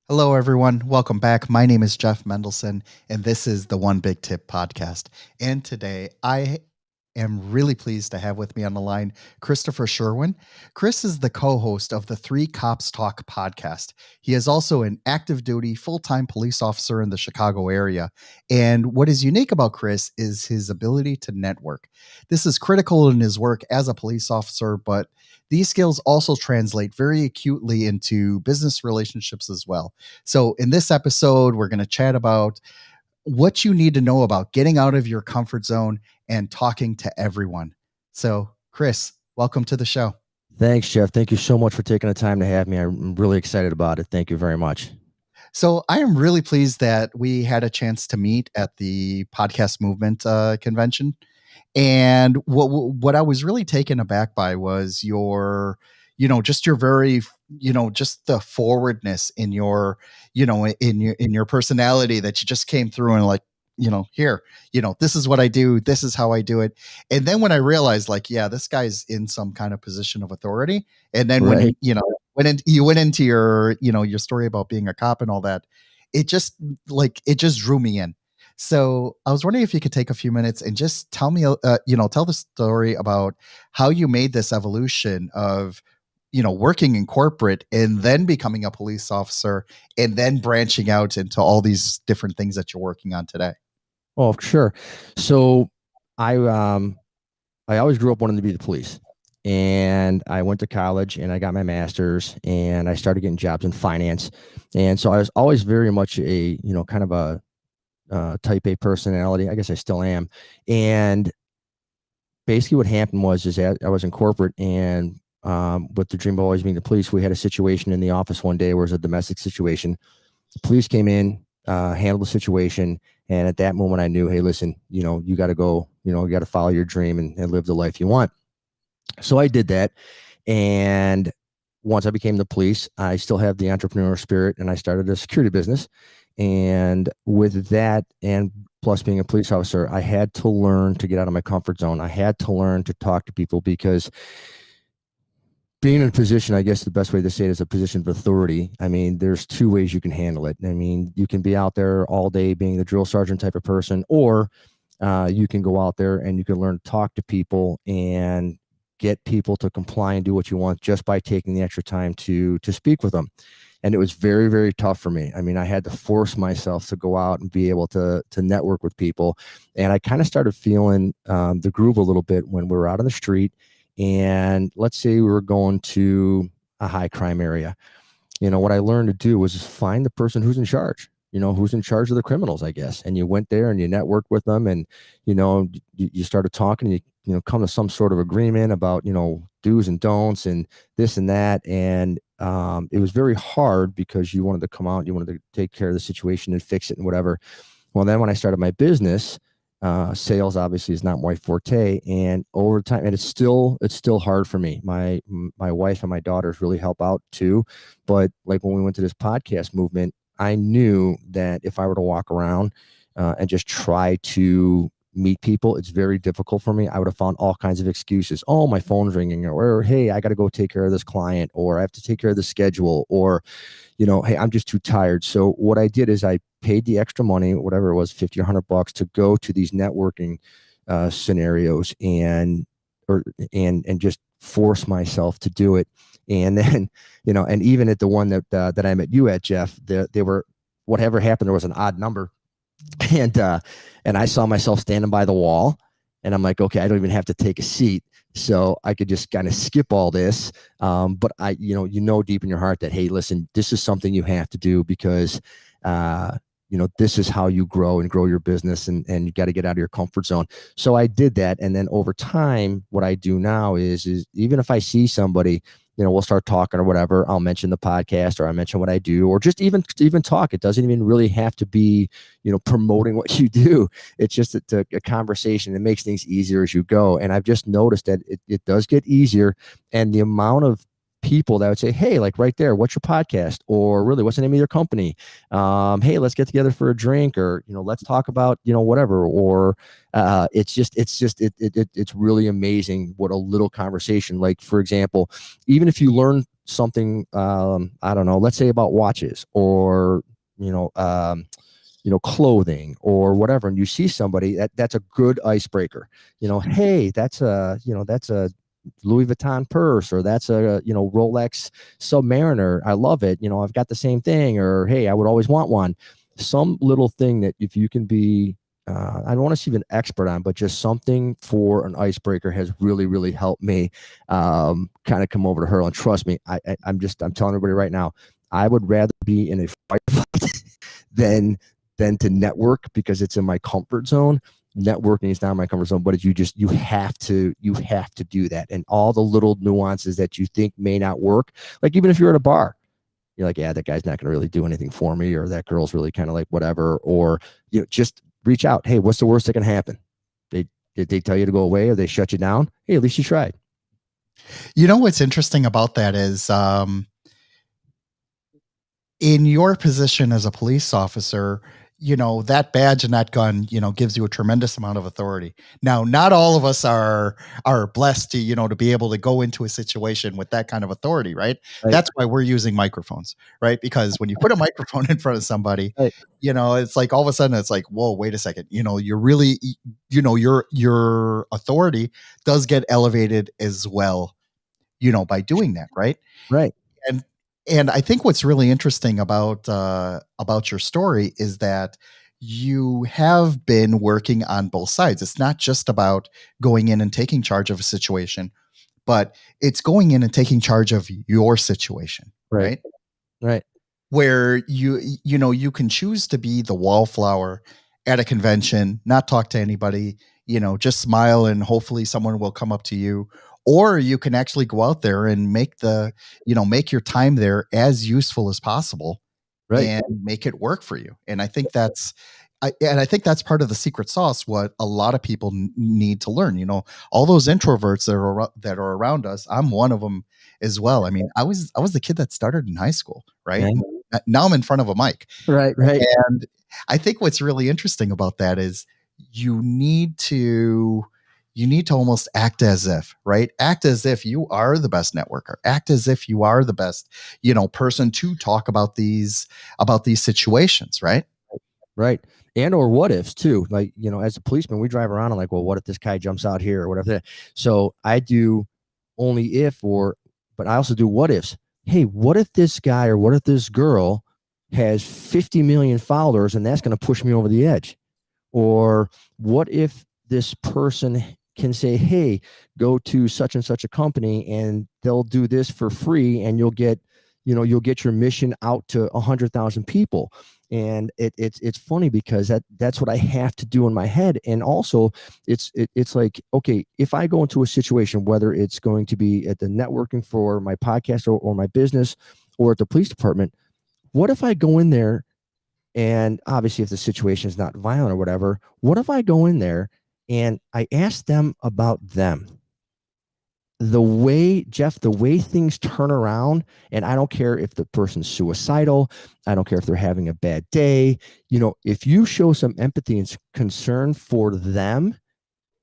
Hello, everyone. Welcome back. My name is Jeff Mendelson, and this is the One Big Tip podcast. And today I am really pleased to have with me on the line Christopher Sherwin. Chris is the co host of the Three Cops Talk podcast. He is also an active duty, full time police officer in the Chicago area. And what is unique about Chris is his ability to network. This is critical in his work as a police officer, but these skills also translate very acutely into business relationships as well. So, in this episode, we're going to chat about what you need to know about getting out of your comfort zone and talking to everyone. So, Chris, welcome to the show. Thanks, Jeff. Thank you so much for taking the time to have me. I'm really excited about it. Thank you very much. So, I am really pleased that we had a chance to meet at the podcast movement convention. And what I was really taken aback by was your, just your very, just the forwardness in your, in your personality that you just came through and like, here, this is what I do, this is how I do it. And then when I realized, like, yeah, this guy's in some kind of position of authority. And then when Right. you went into your, your story about being a cop and all that, it just drew me in. So I was wondering if you could take a few minutes and just tell me, tell the story about how you made this evolution of, working in corporate and then becoming a police officer and then branching out into all these different things that you're working on today. Oh, sure. So I always grew up wanting to be the police. And I went to college and I got my master's and I started getting jobs in finance. And so I was always very much kind of a type A personality. I guess I still am. And basically what happened was I was in corporate and with the dream of always being the police, we had a situation in the office one day where it was a domestic situation. The police came in, handled the situation. And at that moment I knew, hey, listen, you got to go, you got to follow your dream and live the life you want. So I did that. And once I became the police, I still have the entrepreneurial spirit and I started a security business. And with that, and plus being a police officer, I had to learn to get out of my comfort zone. I had to learn to talk to people because being in a position, I guess the best way to say it is a position of authority. I mean, there's two ways you can handle it. I mean, you can be out there all day being the drill sergeant type of person, or you can go out there and you can learn to talk to people and get people to comply and do what you want just by taking the extra time to speak with them. And it was very, very tough for me. I mean, I had to force myself to go out and be able to network with people. And I kind of started feeling the groove a little bit when we were out on the street. And let's say we were going to a high crime area. What I learned to do was just find the person who's in charge, who's in charge of the criminals, I guess. And you went there and you networked with them and, you started talking and you come to some sort of agreement about, do's and don'ts and this and that. And it was very hard because you wanted to come out, you wanted to take care of the situation and fix it and whatever. Well, then when I started my business, sales obviously is not my forte, and over time, and it's still hard for me. My wife and my daughters really help out too, but like when we went to this podcast movement, I knew that if I were to walk around and just try to meet people, it's very difficult for me. I would have found all kinds of excuses. Oh, my phone's ringing, or hey, I got to go take care of this client, or I have to take care of the schedule, or hey, I'm just too tired. So what I did is I paid the extra money, whatever it was, 50 or $100 to go to these networking scenarios and just force myself to do it. And then, and even at the one that I met you at, Jeff, they were, whatever happened, there was an odd number. And I saw myself standing by the wall and I'm like, okay, I don't even have to take a seat. So I could just kind of skip all this. But I, deep in your heart that, hey, listen, this is something you have to do because, this is how you grow and grow your business and you got to get out of your comfort zone. So I did that. And then over time, what I do now is even if I see somebody, we'll start talking or whatever, I'll mention the podcast or I mention what I do, or just even talk. It doesn't even really have to be, promoting what you do. It's just a conversation. It makes things easier as you go. And I've just noticed that it does get easier. And the amount of people that would say, hey, like right there, what's your podcast? Or really, what's the name of your company? Hey, let's get together for a drink, or, let's talk about, whatever. Or it's really amazing what a little conversation, like, for example, even if you learn something, I don't know, let's say about watches or, you know, clothing or whatever, and you see somebody that's a good icebreaker. Hey, that's a Louis Vuitton purse, or that's a, Rolex Submariner. I love it. I've got the same thing, or hey, I would always want one. Some little thing that if you can be, I don't want to see an expert on, but just something for an icebreaker has really, really helped me kind of come over to her. And trust me, I'm telling everybody right now, I would rather be in a firefight than to network, because it's in my comfort zone. Networking is not in my comfort zone, but you have to do that. And all the little nuances that you think may not work, like even if you're at a bar, you're like, yeah, that guy's not going to really do anything for me, or that girl's really kind of like whatever, or just reach out. Hey, what's the worst that can happen? Did they tell you to go away, or they shut you down? Hey, at least you tried. What's interesting about that is, in your position as a police officer, that badge and that gun, gives you a tremendous amount of authority. Now, not all of us are blessed to, to be able to go into a situation with that kind of authority, right? Right. That's why we're using microphones, right? Because when you put a microphone in front of somebody, Right. It's like all of a sudden it's like, whoa, wait a second. You're really, your authority does get elevated as well, by doing that, right? Right. And and I think what's really interesting about your story is that you have been working on both sides. It's not just about going in and taking charge of a situation, but it's going in and taking charge of your situation, Right. right? Right. Where you can choose to be the wallflower at a convention, not talk to anybody, just smile and hopefully someone will come up to you. Or you can actually go out there and make your time there as useful as possible, Right. and make it work for you. And I think that's part of the secret sauce. What a lot of people need to learn. All those introverts that are around us. I'm one of them as well. I mean, I was the kid that started in high school, right? Yeah. Now I'm in front of a mic, Right. Right. and I think what's really interesting about that is you need to almost act as if, right? Act as if you are the best networker. Act as if you are the best, person to talk about these situations, right? Right. And or what ifs too. Like, as a policeman, we drive around and like, well, what if this guy jumps out here or whatever. So I do only if, but I also do what ifs. Hey, what if this guy or what if this girl has 50 million followers and that's going to push me over the edge? Or what if this person can say, hey, go to such and such a company and they'll do this for free, and you'll get your mission out to 100,000 people. And it's funny because that's what I have to do in my head. And also it's like, okay, if I go into a situation, whether it's going to be at the networking for my podcast or my business or at the police department, what if I go in there, and obviously if the situation is not violent or whatever, what if I go in there and I ask them about them? The way things turn around, and I don't care if the person's suicidal, I don't care if they're having a bad day, if you show some empathy and concern for them,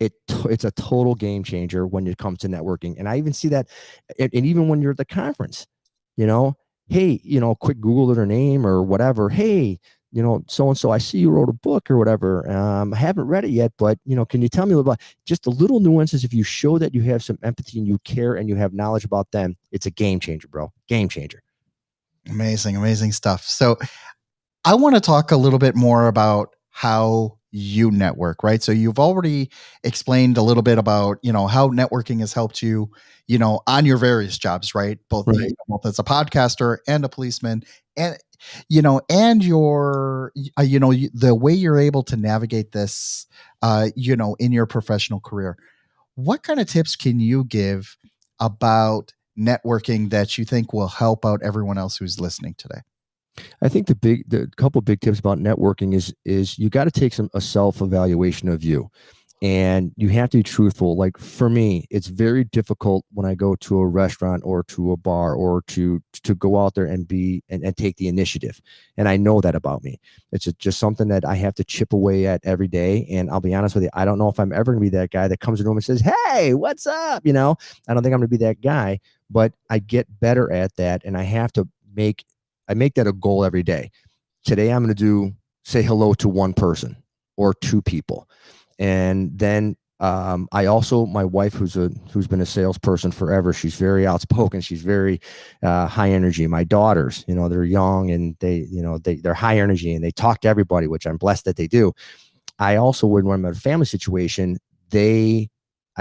it's a total game changer when it comes to networking. And I even see that, and even when you're at the conference, hey, quick Google their name or whatever. Hey, so and so, I see you wrote a book or whatever. I haven't read it yet, but can you tell me about just the little nuances? If you show that you have some empathy and you care and you have knowledge about them, it's a game changer, bro. Game changer. Amazing stuff. So I want to talk a little bit more about how you network, right? So you've already explained a little bit about, how networking has helped you, on your various jobs, right? Both both as a podcaster and a policeman, and and your the way you're able to navigate this, in your professional career. What kind of tips can you give about networking that you think will help out everyone else who's listening today? I think the couple big tips about networking is you got to take a self-evaluation of you, and you have to be truthful. Like for me, it's very difficult when I go to a restaurant or to a bar or to go out there and and take the initiative. And I know that about me. It's just something that I have to chip away at every day. And I'll be honest with you, I don't know if I'm ever gonna be that guy that comes in the room and says, hey, what's up? I don't think I'm gonna be that guy. but I get better at that, and I make that a goal every day. Today I'm going to say hello to one person or two people. And then I also, my wife, who's been a salesperson forever, she's very outspoken. She's very high energy. My daughters, they're young, and they're high energy, and they talk to everybody, which I'm blessed that they do. I also, when I'm in a family situation, I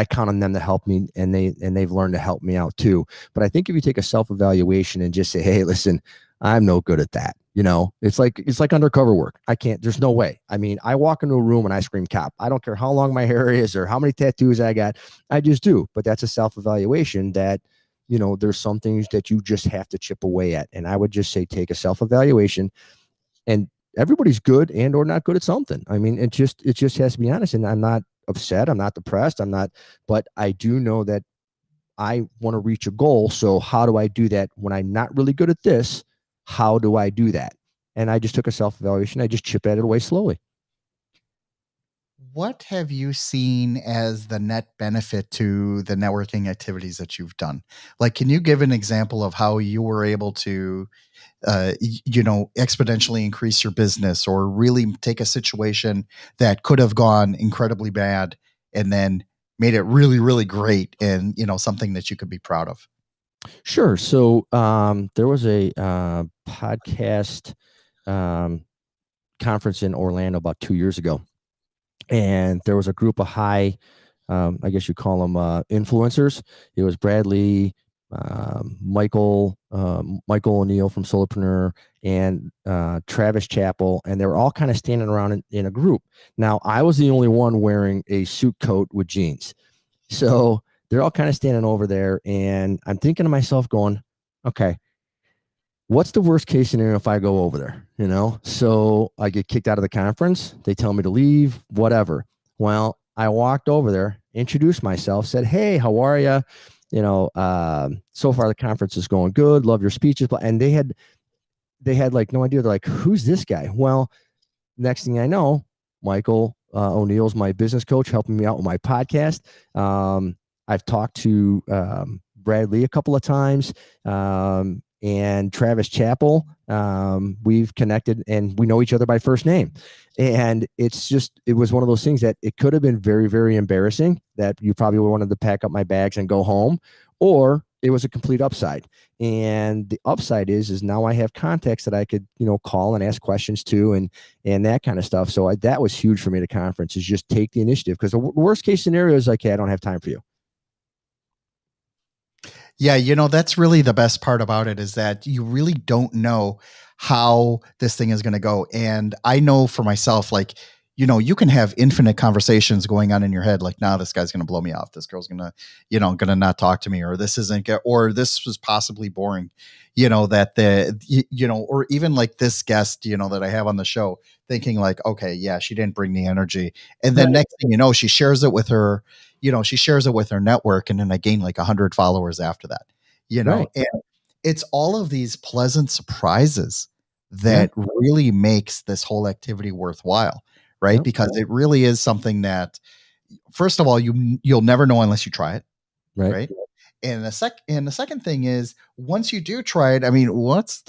count on them to help me, and they've learned to help me out too. But I think if you take a self-evaluation and just say, hey, listen, I'm no good at that. It's like undercover work. I can't, there's no way. I mean, I walk into a room and I scream cop. I don't care how long my hair is or how many tattoos I got. I just do. But that's a self-evaluation that, there's some things that you just have to chip away at. And I would just say, take a self-evaluation, and everybody's good and or not good at something. I mean, it just has to be honest. And I'm not upset. I'm not depressed. But I do know that I want to reach a goal. So how do I do that when I'm not really good at this? How do I do that? And I just took a self-evaluation. I just chip at it away slowly. What have you seen as the net benefit to the networking activities that you've done? Like, can you give an example of how you were able to, exponentially increase your business, or really take a situation that could have gone incredibly bad and then made it really, really great, and, something that you could be proud of? Sure. So there was a podcast conference in Orlando about 2 years ago, and there was a group of high, I guess you call them influencers. It was Bradley, Michael O'Neill from Solopreneur, and Travis Chappell, and they were all kind of standing around in a group. Now, I was the only one wearing a suit coat with jeans, so they're all kind of standing over there, and I'm thinking to myself, going, okay, what's the worst case scenario if I go over there? So I get kicked out of the conference. They tell me to leave, whatever. Well, I walked over there, introduced myself, said, hey, how are you? So far the conference is going good. Love your speeches. And they had like no idea. They're like, who's this guy? Well, next thing I know, Michael O'Neill's my business coach, helping me out with my podcast. I've talked to Bradley a couple of times, and Travis Chappell. We've connected, and we know each other by first name. And it was one of those things that it could have been very, very embarrassing, that you probably wanted to pack up my bags and go home, or it was a complete upside. And the upside is now I have contacts that I could, call and ask questions to, and that kind of stuff. So that was huge for me at a conference, is just take the initiative, because the worst case scenario is like, hey, I don't have time for you. Yeah, that's really the best part about it, is that you really don't know how this thing is going to go. And I know for myself, like, you can have infinite conversations going on in your head, like, nah, this guy's going to blow me off. This girl's going to, going to not talk to me, or this isn't, or this was possibly boring, or even like this guest, that I have on the show, thinking like, okay, yeah, she didn't bring the energy. And then next thing you know, she shares it with her, network. And then I gain like 100 followers after that, Right. and it's all of these pleasant surprises that really makes this whole activity worthwhile. Right. Yep. Because it really is something that, first of all, you'll never know unless you try it. Right. And the second thing is, once you do try it, I mean, what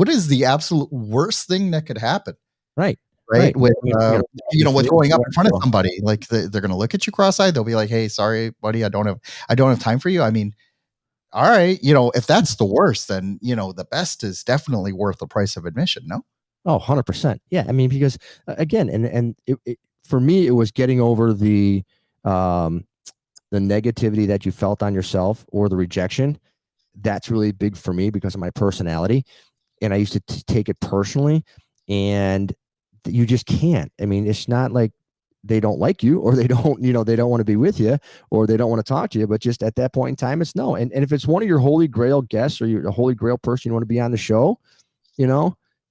is the absolute worst thing that could happen? Right. With with going up in front of somebody, like they're going to look at you cross-eyed. They'll be like, hey, sorry, buddy, I don't have time for you. I mean, all right, if that's the worst, then the best is definitely worth the price of admission. No? Oh, 100%. Yeah. I mean, because again, and for me, it was getting over the negativity that you felt on yourself, or the rejection. That's really big for me because of my personality. And I used to take it personally, and you just can't. I mean, it's not like they don't like you, or they don't, they don't want to be with you, or they don't want to talk to you, but just at that point in time, it's no. And if it's one of your holy grail guests, or you're a holy grail person, you want to be on the show,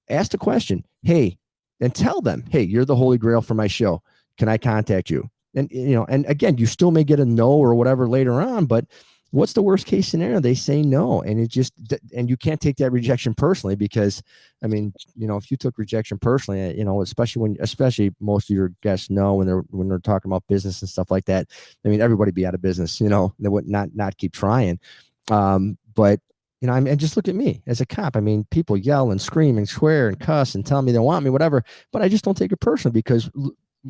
ask the question, hey, and tell them, hey, you're the holy grail for my show. Can I contact you? And, and again, you still may get a no or whatever later on, but what's the worst case scenario? They say no. And and you can't take that rejection personally, because I mean, if you took rejection personally, especially most of your guests know when they're talking about business and stuff like that, I mean, everybody be out of business, they would not keep trying. But and just look at me as a cop. I mean, people yell and scream and swear and cuss and tell me they want me, whatever. But I just don't take it personally because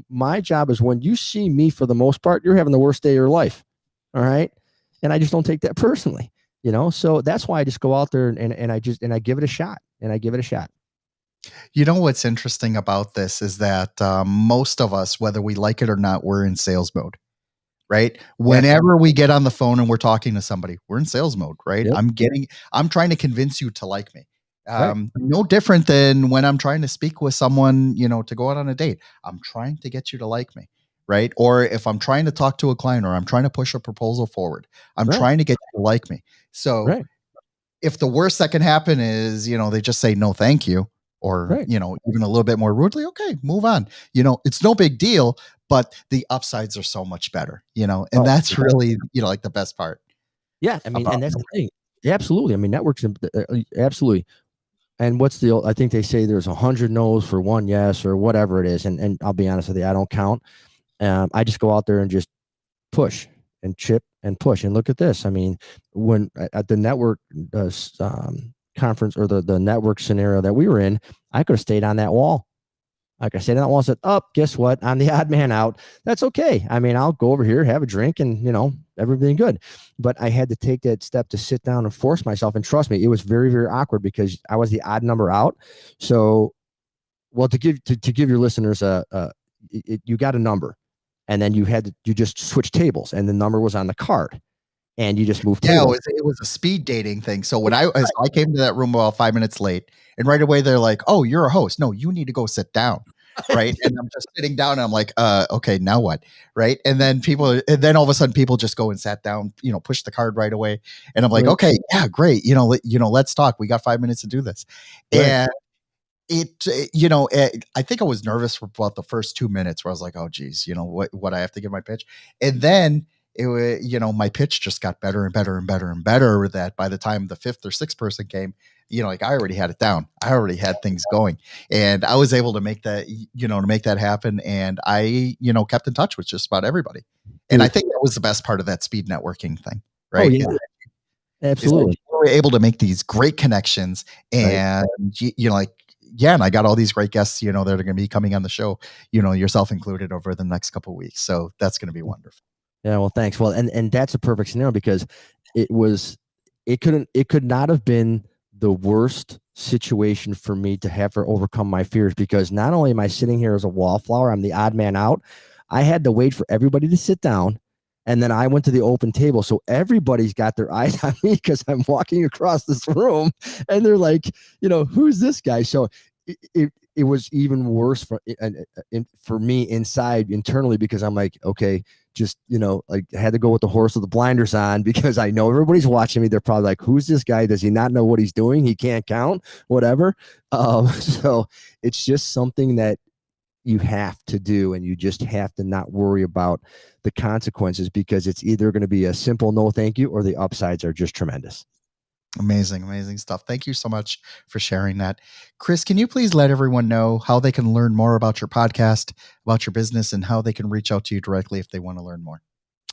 my job is when you see me, for the most part, you're having the worst day of your life. All right. And I just don't take that personally, So that's why I just go out there and I give it a shot and I give it a shot. You know what's interesting about this is that most of us, whether we like it or not, we're in sales mode, right? Whenever we get on the phone and we're talking to somebody, we're in sales mode, right? Yep. I'm trying to convince you to like me. Right. No different than when I'm trying to speak with someone, to go out on a date. I'm trying to get you to like me, right? Or if I'm trying to talk to a client or I'm trying to push a proposal forward, I'm Right. trying to get you to like me. So Right. if the worst that can happen is, they just say no, thank you, or, Right. even a little bit more rudely, okay, move on. It's no big deal, but the upsides are so much better, and Oh, that's really, like the best part yeah. I mean, about and that's the thing. Yeah, absolutely. I mean, networks, absolutely. And I think they say there's 100 no's for one yes or whatever it is. And I'll be honest with you, I don't count. I just go out there and just push and chip and push. And look at this. I mean, when at the network conference or the network scenario that we were in, I could have stayed on that wall. Like I said, I once said, "Oh, guess what? I'm the odd man out. That's okay. I mean, I'll go over here, have a drink, and everything good." But I had to take that step to sit down and force myself. And trust me, it was very, very awkward because I was the odd number out. So, well, to give your listeners you got a number, and then you just switch tables, and the number was on the card, and you just moved Yeah, tables. it was a speed dating thing. So I came to that room about 5 minutes late, and right away they're like, "Oh, you're a host. No, you need to go sit down." Right? And I'm just sitting down and I'm like, okay, now what?" Right? And then all of a sudden people just go and sat down, push the card right away. And I'm like, Right, "Okay, yeah, great. Let's talk. We got 5 minutes to do this." right, And I think I was nervous for about the first 2 minutes where I was like, "Oh, geez, what I have to give my pitch." And then my pitch just got better and better and better and better. That by the time the fifth or sixth person came, like I already had it down. I already had things going, and I was able to make that happen. And I, kept in touch with just about everybody. And I dude. think that was the best part of that speed networking thing, Oh right? yeah, Is that absolutely. you were able to make these great connections Right. and like, yeah, and I got all these great guests, that are going to be coming on the show, yourself included, over the next couple of weeks. So that's going to be wonderful. Yeah, well, thanks. Well, and that's a perfect scenario because it was it could not have been the worst situation for me to have to overcome my fears because not only am I sitting here as a wallflower, I'm the odd man out. I had to wait for everybody to sit down, and then I went to the open table, so everybody's got their eyes on me because I'm walking across this room, and they're like, who's this guy? So it was even worse for me inside internally because I'm like, okay, just like I had to go with the horse with the blinders on because I know everybody's watching me. They're probably like, who's this guy? Does he not know what he's doing? He can't count, whatever. So it's just something that you have to do, and you just have to not worry about the consequences because it's either going to be a simple no thank you or the upsides are just tremendous. Amazing, amazing stuff. Thank you so much for sharing that. Chris, can you please let everyone know how they can learn more about your podcast, about your business, and how they can reach out to you directly if they want to learn more?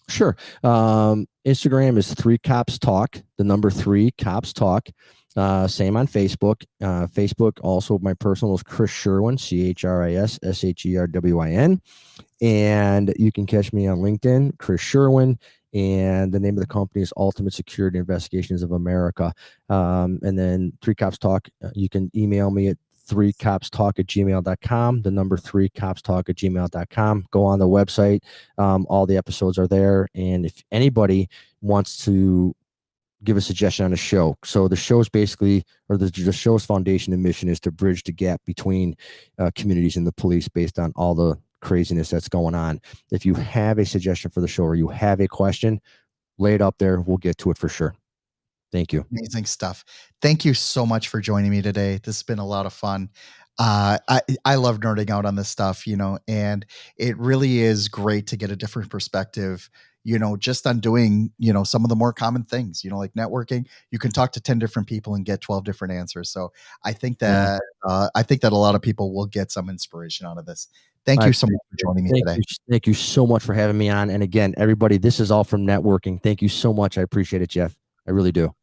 Sure. Instagram is 3 Cops Talk, the number 3 Cops Talk. Same on Facebook. Facebook, also my personal is Chris Sherwin, ChrisSherwin. And you can catch me on LinkedIn, Chris Sherwin. And the name of the company is Ultimate Security Investigations of America. And then 3 Cops Talk, you can email me at 3copstalk@gmail.com, the number 3copstalk@gmail.com. Go on the website. All the episodes are there. And if anybody wants to give a suggestion on a show, so the show's basically, or the show's foundation and mission is to bridge the gap between communities and the police based on all the craziness that's going on. If you have a suggestion for the show or you have a question, lay it up there. We'll get to it for sure. Thank you. Amazing stuff. Thank you so much for joining me today. This has been a lot of fun. I love nerding out on this stuff, and it really is great to get a different perspective, just on doing, some of the more common things, like networking. You can talk to 10 different people and get 12 different answers. So Yeah. I think that a lot of people will get some inspiration out of this. Thank I you so much for joining me thank today. you. Thank you so much for having me on. And again, everybody, this is all from networking. Thank you so much. I appreciate it, Jeff. I really do.